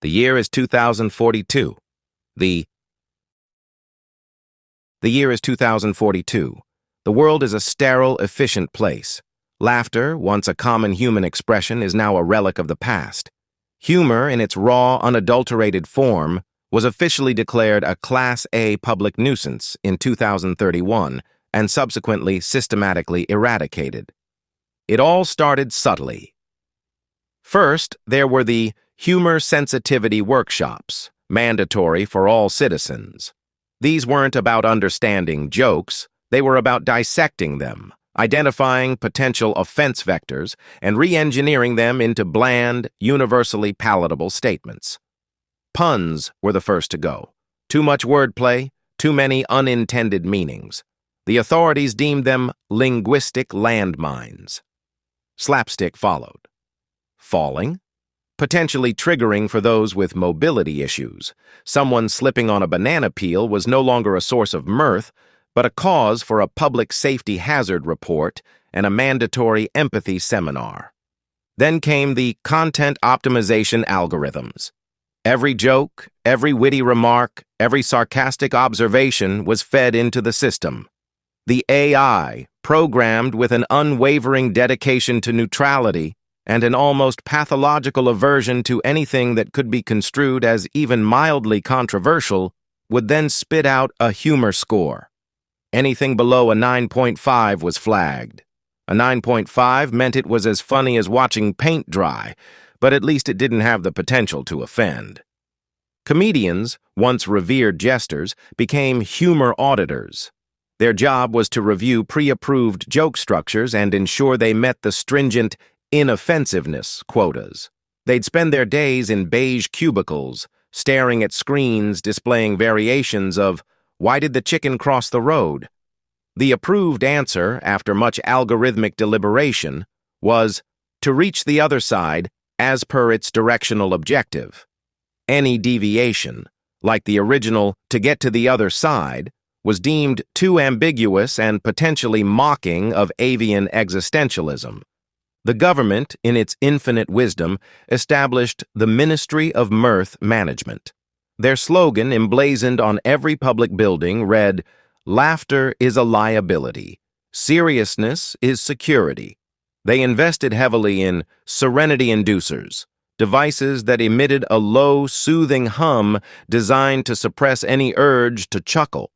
The year is 2042. The year is 2042. The world is a sterile, efficient place. Laughter, once a common human expression, is now a relic of the past. Humor, in its raw, unadulterated form, was officially declared a Class-A Public Nuisance in 2031 and subsequently systematically eradicated. It all started subtly. First, there were the humor sensitivity workshops, mandatory for all citizens. These weren't about understanding jokes, they were about dissecting them, identifying potential offense vectors, and re-engineering them into bland, universally palatable statements. Puns were the first to go. Too much wordplay, too many unintended meanings. The authorities deemed them linguistic landmines. Slapstick followed. Falling? Potentially triggering for those with mobility issues. Someone slipping on a banana peel was no longer a source of mirth, but a cause for a public safety hazard report and a mandatory empathy seminar. Then came the content optimization algorithms. Every joke, every witty remark, every sarcastic observation was fed into the system. The AI, programmed with an unwavering dedication to neutrality and an almost pathological aversion to anything that could be construed as even mildly controversial, would then spit out a humor score. Anything below a 9.5 was flagged. A 9.5 meant it was as funny as watching paint dry, but at least it didn't have the potential to offend. Comedians, once revered jesters, became humor auditors. Their job was to review pre-approved joke structures and ensure they met the stringent inoffensiveness quotas. They'd spend their days in beige cubicles, staring at screens displaying variations of, "Why did the chicken cross the road?" The approved answer, after much algorithmic deliberation, was to reach the other side as per its directional objective. Any deviation, like the original "to get to the other side," was deemed too ambiguous and potentially mocking of avian existentialism. The government, in its infinite wisdom, established the Ministry of Mirth Management. Their slogan, emblazoned on every public building, read, "Laughter is a liability. Seriousness is security." They invested heavily in serenity inducers, devices that emitted a low, soothing hum designed to suppress any urge to chuckle.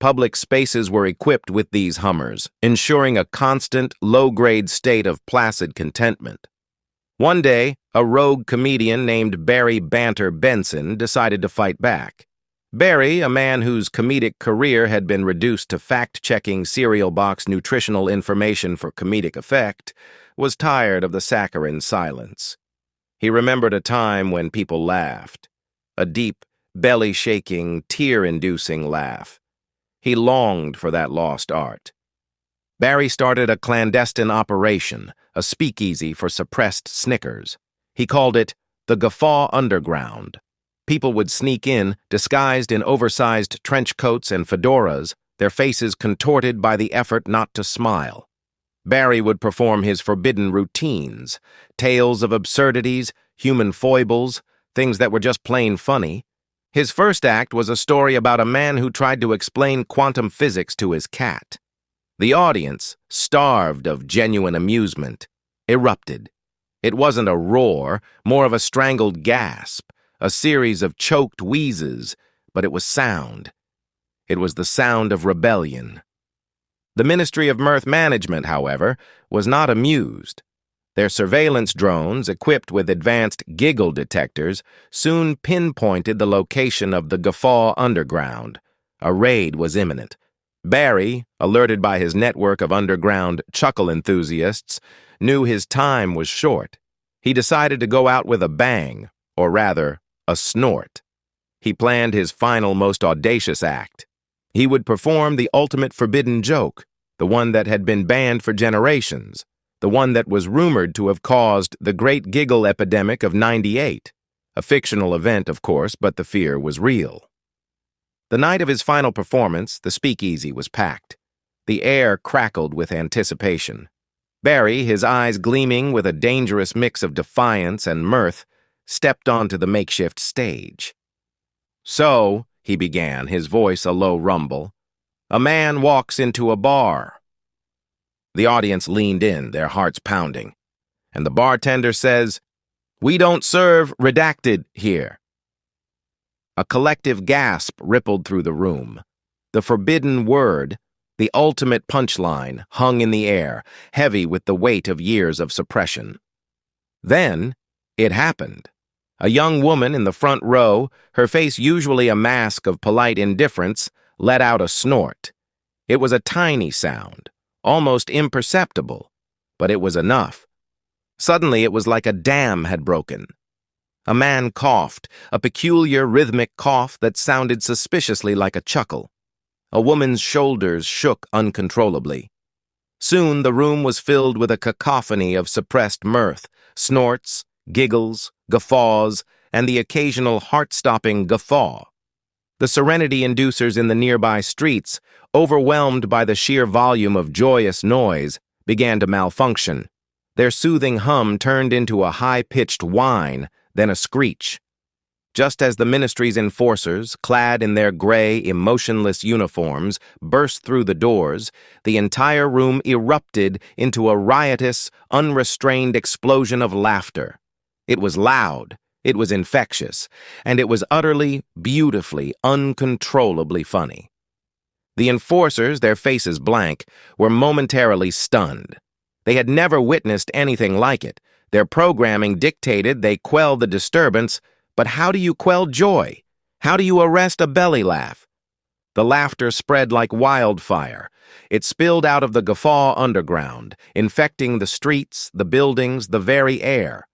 Public spaces were equipped with these hummers, ensuring a constant, low-grade state of placid contentment. One day, a rogue comedian named Barry Banter Benson decided to fight back. Barry, a man whose comedic career had been reduced to fact-checking cereal box nutritional information for comedic effect, was tired of the saccharine silence. He remembered a time when people laughed, a deep, belly-shaking, tear-inducing laugh. He longed for that lost art. Barry started a clandestine operation, a speakeasy for suppressed snickers. He called it the Guffaw Underground. People would sneak in, disguised in oversized trench coats and fedoras, their faces contorted by the effort not to smile. Barry would perform his forbidden routines, tales of absurdities, human foibles, things that were just plain funny. His first act was a story about a man who tried to explain quantum physics to his cat. The audience, starved of genuine amusement, erupted. It wasn't a roar, more of a strangled gasp, a series of choked wheezes, but it was sound. It was the sound of rebellion. The Ministry of Mirth Management, however, was not amused. Their surveillance drones, equipped with advanced giggle detectors, soon pinpointed the location of the Guffaw Underground. A raid was imminent. Barry, alerted by his network of underground chuckle enthusiasts, knew his time was short. He decided to go out with a bang, or rather, a snort. He planned his final, most audacious act. He would perform the ultimate forbidden joke, the one that had been banned for generations, the one that was rumored to have caused the Great Giggle Epidemic of '98. A fictional event, of course, but the fear was real. The night of his final performance, the speakeasy was packed. The air crackled with anticipation. Barry, his eyes gleaming with a dangerous mix of defiance and mirth, stepped onto the makeshift stage. "So," he began, his voice a low rumble, "a man walks into a bar." The audience leaned in, their hearts pounding, and the bartender says, "We don't serve redacted here." A collective gasp rippled through the room. The forbidden word, the ultimate punchline, hung in the air, heavy with the weight of years of suppression. Then, it happened. A young woman in the front row, her face usually a mask of polite indifference, let out a snort. It was a tiny sound, almost imperceptible, but it was enough. Suddenly it was like a dam had broken. A man coughed, a peculiar rhythmic cough that sounded suspiciously like a chuckle. A woman's shoulders shook uncontrollably. Soon the room was filled with a cacophony of suppressed mirth, snorts, giggles, guffaws, and the occasional heart-stopping guffaw. The serenity inducers in the nearby streets, overwhelmed by the sheer volume of joyous noise, began to malfunction. Their soothing hum turned into a high-pitched whine, then a screech. Just as the ministry's enforcers, clad in their gray, emotionless uniforms, burst through the doors, the entire room erupted into a riotous, unrestrained explosion of laughter. It was loud, it was infectious, and it was utterly, beautifully, uncontrollably funny. The enforcers, their faces blank, were momentarily stunned. They had never witnessed anything like it. Their programming dictated they quell the disturbance, but how do you quell joy? How do you arrest a belly laugh? The laughter spread like wildfire. It spilled out of the guffaw underground, infecting the streets, the buildings, the very air.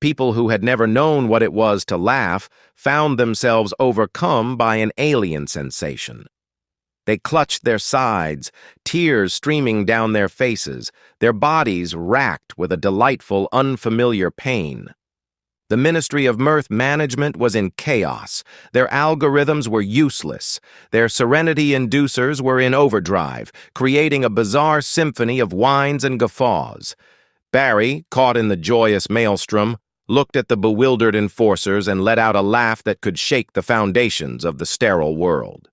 People who had never known what it was to laugh found themselves overcome by an alien sensation. They clutched their sides, tears streaming down their faces, their bodies racked with a delightful, unfamiliar pain. The Ministry of Mirth Management was in chaos. Their algorithms were useless. Their serenity inducers were in overdrive, creating a bizarre symphony of whines and guffaws. Barry, caught in the joyous maelstrom, looked at the bewildered enforcers and let out a laugh that could shake the foundations of the sterile world.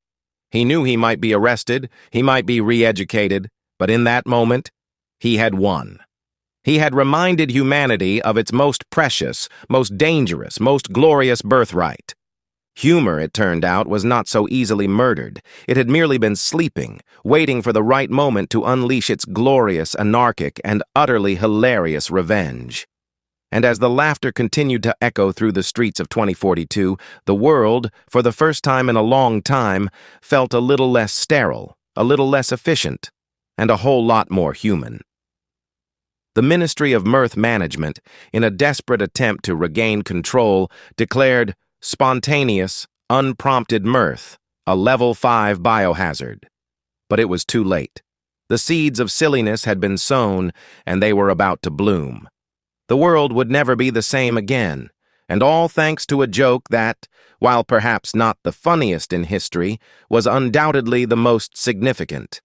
He knew he might be arrested, he might be re-educated, but in that moment, he had won. He had reminded humanity of its most precious, most dangerous, most glorious birthright. Humor, it turned out, was not so easily murdered. It had merely been sleeping, waiting for the right moment to unleash its glorious, anarchic, and utterly hilarious revenge. And as the laughter continued to echo through the streets of 2042, the world, for the first time in a long time, felt a little less sterile, a little less efficient, and a whole lot more human. The Ministry of Mirth Management, in a desperate attempt to regain control, declared spontaneous, unprompted mirth a Level 5 biohazard. But it was too late. The seeds of silliness had been sown, and they were about to bloom. The world would never be the same again, and all thanks to a joke that, while perhaps not the funniest in history, was undoubtedly the most significant.